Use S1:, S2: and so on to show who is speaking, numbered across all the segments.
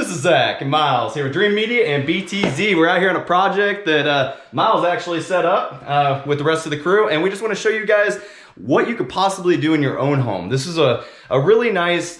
S1: this is Zach and Miles here with Dreamedia and BTZ. We're out here on a project that Miles actually set up with the rest of the crew, and we just want to show you guys what you could possibly do in your own home. This is a really nice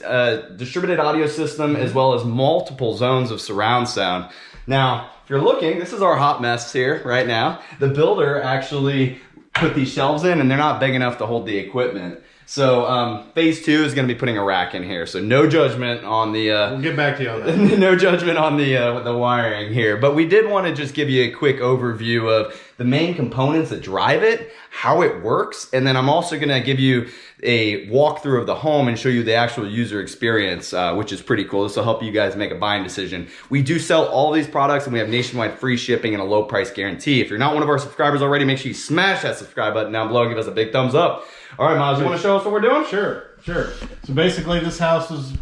S1: distributed audio system as well as multiple zones of surround sound. Now, if you're looking, this is our hot mess here right now. The builder actually put these shelves in and they're not big enough to hold the equipment. So phase 2 is going to be putting a rack in here. So no judgment on the...
S2: we'll get back to you on that.
S1: No judgment on the wiring here. But we did want to just give you a quick overview of the main components that drive it, how it works, and then I'm also going to give you a walkthrough of the home and show you the actual user experience, which is pretty cool. This will help you guys make a buying decision. We do sell all these products and we have nationwide free shipping and a low price guarantee. If you're not one of our subscribers already, make sure you smash that subscribe button down below and give us a big thumbs up. All right, Miles, you want to show us what we're doing?
S2: Sure. So basically this house is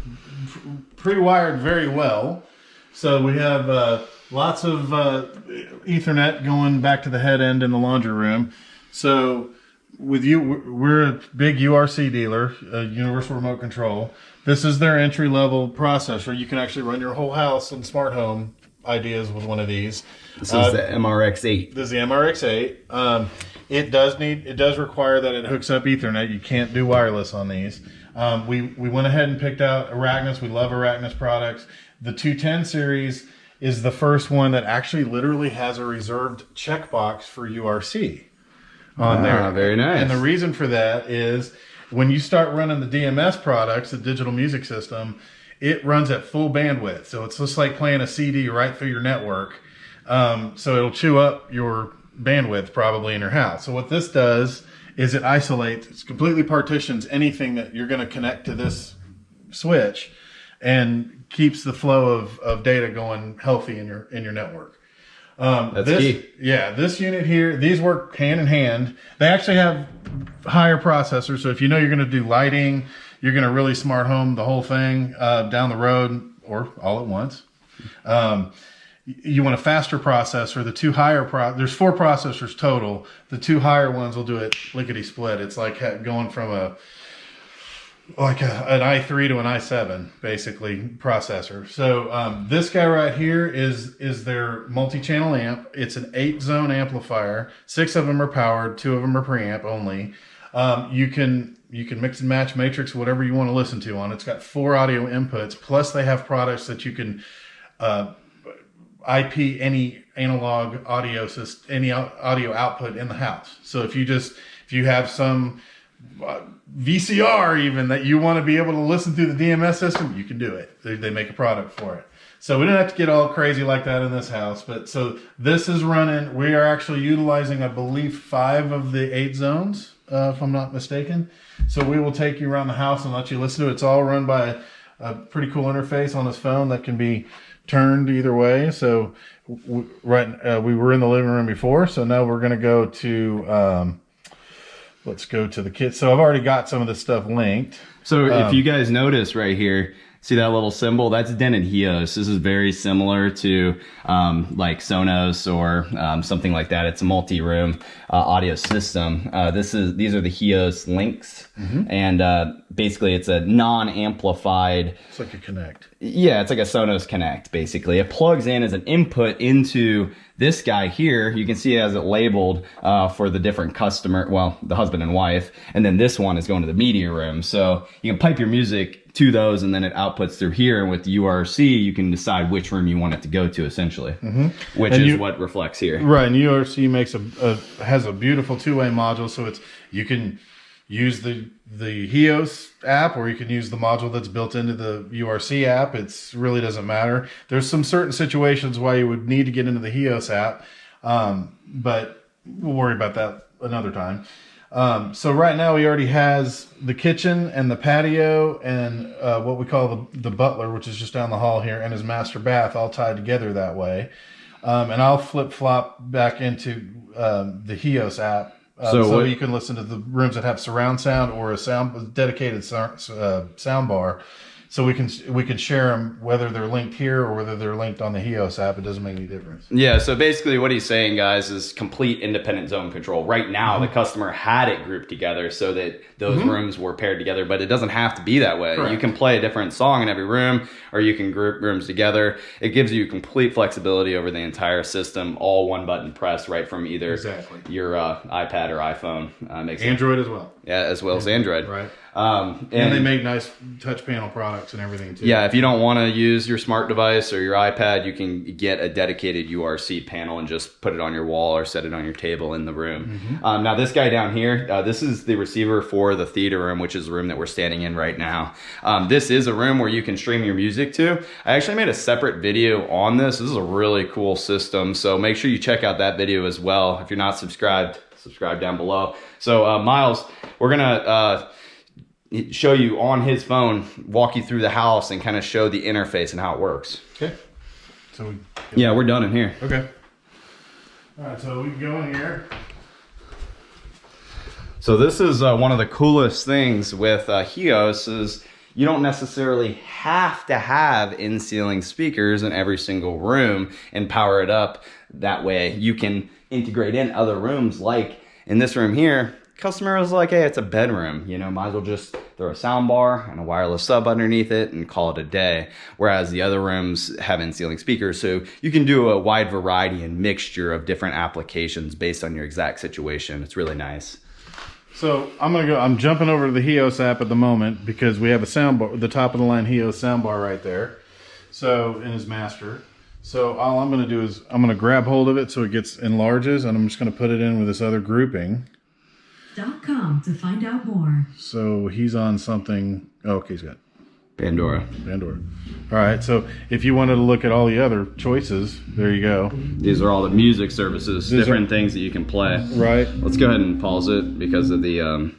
S2: pre-wired very well. So we have lots of Ethernet going back to the head end in the laundry room. So with you, we're a big URC dealer, Universal Remote Control. This is their entry-level processor. You can actually run your whole house and smart home ideas with one of these.
S1: This is the MRX8.
S2: This is the MRX8. It does require that it hooks up Ethernet. You can't do wireless on these. We went ahead and picked out Arachnus. We love Arachnus products. The 210 series is the first one that actually literally has a reserved checkbox for URC on there.
S1: Very nice.
S2: And the reason for that is when you start running the DMS products, the digital music system, it runs at full bandwidth. So it's just like playing a CD right through your network. So it'll chew up your bandwidth probably in your house. So what this does is it completely partitions anything that you're going to connect to this switch and keeps the flow of data going healthy in your network.
S1: That's key.
S2: Yeah, this unit here, these work hand in hand. They actually have higher processors. So if you know you're going to do lighting, you're going to really smart home the whole thing down the road or all at once. You want a faster processor. The two higher there's 4 processors total. The 2 higher ones will do it lickety split. It's like going from an i3 to an i7 basically processor. So this guy right here is their multi-channel amp. It's an 8-zone amplifier. 6 of them are powered. 2 of them are preamp only. You can mix and match matrix whatever you want to listen to on. It's got 4 audio inputs. Plus they have products that you can IP any analog audio system, any audio output in the house. So if you have some VCR even that you want to be able to listen through the DMS system, you can do it. They make a product for it. So we didn't have to get all crazy like that in this house. But so this is running. We are actually utilizing, I believe, 5 of the 8 zones, if I'm not mistaken. So we will take you around the house and let you listen to it. It's all run by a pretty cool interface on this phone that can be turned either way. So we were in the living room before, so now we're going to go to let's go to the kit. So I've already got some of this stuff linked.
S1: So if you guys notice right here, see that little symbol? That's dented Heos. This is very similar to like Sonos or something like that. It's a multi-room audio system. These are the Heos links, and basically it's a non-amplified.
S2: It's like a Connect.
S1: Yeah, it's like a Sonos Connect. Basically, it plugs in as an input into this guy here. You can see it has it labeled for the different customer, well, the husband and wife, and then this one is going to the media room. So you can pipe your music to those, and then it outputs through here. And with the URC, you can decide which room you want it to go to, essentially, which is what reflects here.
S2: Right, and URC has a beautiful 2-way module, so you can use the Heos app, or you can use the module that's built into the URC app. It really doesn't matter. There's some certain situations why you would need to get into the Heos app, but we'll worry about that another time. So right now he already has the kitchen and the patio and what we call the butler, which is just down the hall here, and his master bath all tied together that way. And I'll flip-flop back into the Heos app. So you can listen to the rooms that have surround sound or a dedicated sound bar So we could share them whether they're linked here or whether they're linked on the Heos app. It doesn't make any difference.
S1: Yeah, so basically what he's saying, guys, is complete independent zone control. Right now, the customer had it grouped together so that those rooms were paired together, but it doesn't have to be that way.
S2: Correct.
S1: You can play a different song in every room, or you can group rooms together. It gives you complete flexibility over the entire system, all one button press right from either your iPad or iPhone. Makes
S2: Android as well.
S1: Yeah, as well as Android.
S2: Right.
S1: And
S2: they make nice touch panel products and everything too.
S1: Yeah, if you don't want to use your smart device or your iPad, you can get a dedicated URC panel and just put it on your wall or set it on your table in the room. Now this guy down here, this is the receiver for the theater room, which is the room that we're standing in right now. This is a room where you can stream your music to. I actually made a separate video on this. This is a really cool system, so make sure you check out that video as well. If you're not subscribed, subscribe down below. So Miles, we're gonna show you on his phone, walk you through the house and kind of show the interface and how it works.
S2: Okay. So
S1: we're done in here.
S2: Okay. All right, so we can go in here.
S1: So this is one of the coolest things with Heos is you don't necessarily have to have in-ceiling speakers in every single room and power it up. That way you can integrate in other rooms. Like in this room here, customer was like, hey, it's a bedroom, might as well just throw a sound bar and a wireless sub underneath it and call it a day. Whereas the other rooms have in-ceiling speakers, so you can do a wide variety and mixture of different applications based on your exact situation. It's really nice.
S2: So I'm jumping over to the Heos app at the moment because we have a soundbar, the top of the line Heos soundbar right there. So in his master. So all I'm gonna do is I'm gonna grab hold of it so it enlarges, and I'm just gonna put it in with this other grouping.
S3: .com to find out more.
S2: So he's on something. Oh, okay, he's got
S1: Pandora.
S2: All right, so if you wanted to look at all the other choices, there you go.
S1: These are all the music services, different things that you can play.
S2: Right.
S1: Let's go ahead and pause it because of the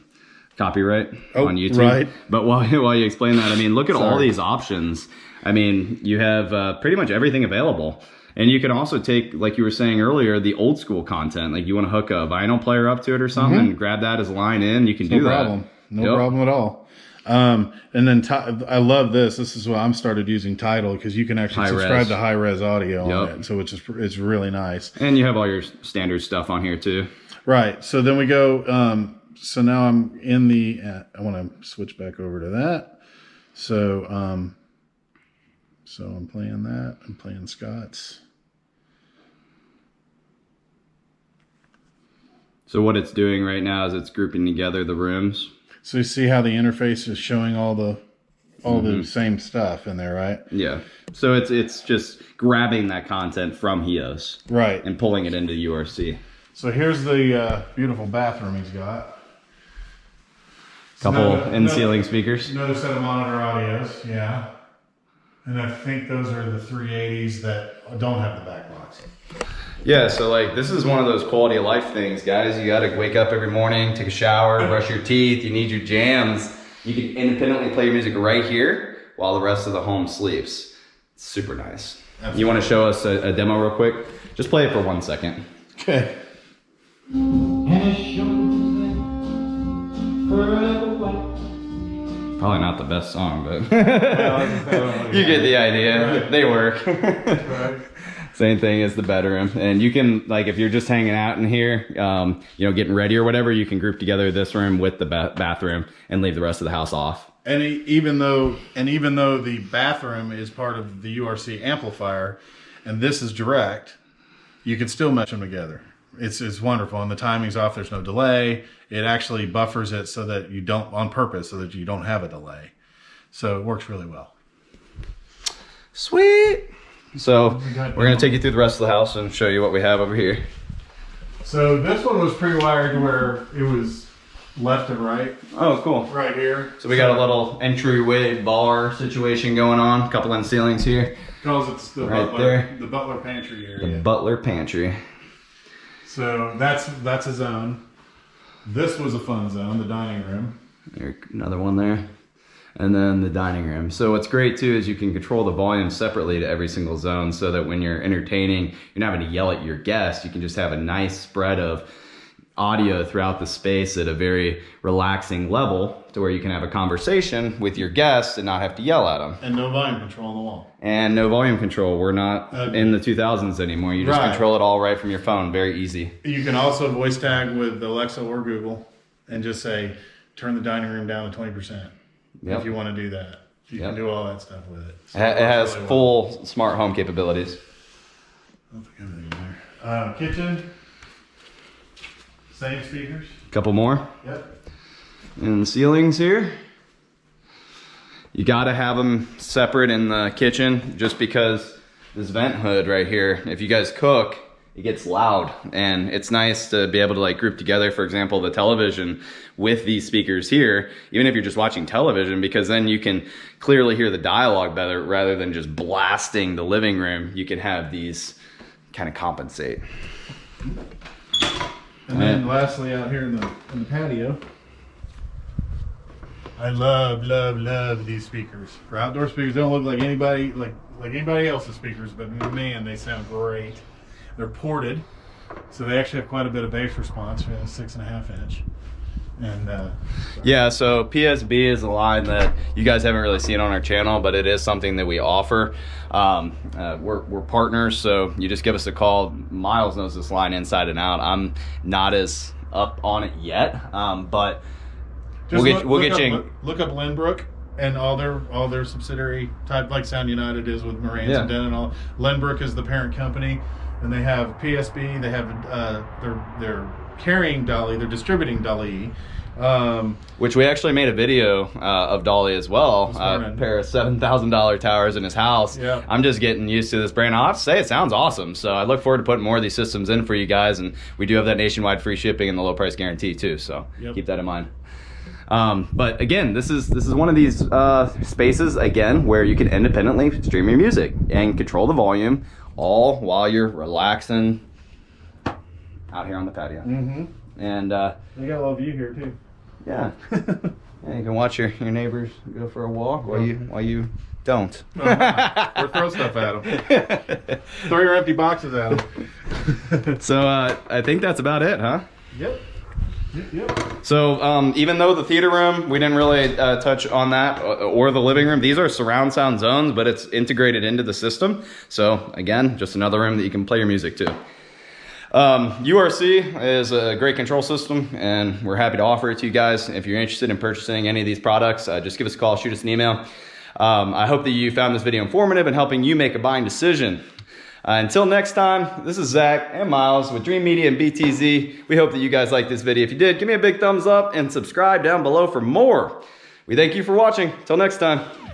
S1: copyright on YouTube.
S2: Right.
S1: But while you explain that, I mean, look at all these options. I mean, you have pretty much everything available. And you can also take, like you were saying earlier, the old school content. Like you want to hook a vinyl player up to it or something, grab that as a line in, you can do that.
S2: No problem at all. And then I love this. This is what I'm started using Tidal because you can actually subscribe to high-res audio on it. So it's really nice.
S1: And you have all your standard stuff on here too.
S2: Right. So then we go, so now I'm in the, I want to switch back over to that. So, so I'm playing that. I'm playing Scott's.
S1: So what it's doing right now is it's grouping together the rooms.
S2: So you see how the interface is showing all the same stuff in there, right?
S1: Yeah. So it's just grabbing that content from Heos.
S2: Right.
S1: And pulling it into URC.
S2: So here's the beautiful bathroom he's got.
S1: Couple in-ceiling speakers.
S2: Another set of monitor audios, yeah. And I think those are the 380s that don't have the back box.
S1: Yeah, so like this is one of those quality of life things, guys. You got to wake up every morning, take a shower, brush your teeth. You need your jams. You can independently play your music right here while the rest of the home sleeps. It's super nice. Absolutely. You want to show us a demo real quick? Just play it for 1 second.
S2: Okay.
S1: Probably not the best song, but you get the idea. Right. They work. Right. Same thing as the bedroom. And you can, like, if you're just hanging out in here, getting ready or whatever, you can group together this room with the bathroom and leave the rest of the house off.
S2: And even though the bathroom is part of the URC amplifier, and this is direct, you can still mesh them together. It's wonderful, and the timing's off. There's no delay. It actually buffers it so that you don't, on purpose, so that you don't have a delay. So it works really well.
S1: Sweet. So we're going to take you through the rest of the house and show you what we have over here.
S2: So this one was pre-wired to where it was left and right.
S1: Oh, cool.
S2: Right here.
S1: So we got a little entryway bar situation going on. A couple end ceilings here.
S2: Because it's the butler pantry area.
S1: The butler pantry.
S2: So that's a zone. This was a fun zone, the dining room.
S1: There's another one there. And then the dining room. So what's great too is you can control the volume separately to every single zone so that when you're entertaining, you're not having to yell at your guests. You can just have a nice spread of audio throughout the space at a very relaxing level to where you can have a conversation with your guests and not have to yell at them.
S2: And no volume control on the wall.
S1: And no volume control. We're not in the 2000s anymore. You just control it all right from your phone. Very easy.
S2: You can also voice tag with Alexa or Google and just say, turn the dining room down to 20%. If you want to do that. You can do all that stuff with it. So
S1: it has really full smart home capabilities.
S2: I don't think everything in there. Kitchen. Same speakers.
S1: Couple more.
S2: Yep.
S1: And the ceilings here. You got to have them separate in the kitchen just because this vent hood right here, if you guys cook, it gets loud, and it's nice to be able to like group together, for example, the television with these speakers here, even if you're just watching television, because then you can clearly hear the dialogue better rather than just blasting the living room. You can have these kind of compensate.
S2: And then lastly, out here in the patio, I love these speakers. For outdoor speakers, they don't look like anybody else's speakers, but man, they sound great. They're ported, so they actually have quite a bit of bass response. We have a 6.5 inch. And
S1: yeah, so PSB is a line that you guys haven't really seen on our channel, but it is something that we offer. We're partners, so you just give us a call. Miles knows this line inside and out. I'm not as up on it yet, but we'll get you.
S2: Look up Lynbrook and all their subsidiary type, like Sound United is with Moran's and Den and all. Lynbrook is the parent company, and they have PSB. They have they're carrying Dolly. They're distributing Dolly.
S1: Which we actually made a video of Dolly as well. A pair of $7,000 towers in his house.
S2: Yep.
S1: I'm just getting used to this brand. I'll have to say it sounds awesome. So I look forward to putting more of these systems in for you guys. And we do have that nationwide free shipping and the low price guarantee too. So keep that in mind. But again, this is one of these spaces again where you can independently stream your music and control the volume all while you're relaxing out here on the patio.
S2: Mm-hmm.
S1: And
S2: they got a little view here too.
S1: Yeah. Yeah, you can watch your neighbors go for a walk while you don't.
S2: Or throw stuff at them. Throw your empty boxes at them.
S1: So I think that's about it, huh?
S2: Yep.
S1: So even though the theater room, we didn't really touch on that, or the living room, these are surround sound zones, but it's integrated into the system. So again, just another room that you can play your music to. URC is a great control system, and we're happy to offer it to you guys. If you're interested in purchasing any of these products, just give us a call, shoot us an email. I hope that you found this video informative and helping you make a buying decision. Until next time, this is Zach and Miles with Dreamedia and BTZ. We hope that you guys liked this video. If you did, give me a big thumbs up and subscribe down below for more. We thank you for watching. Till next time.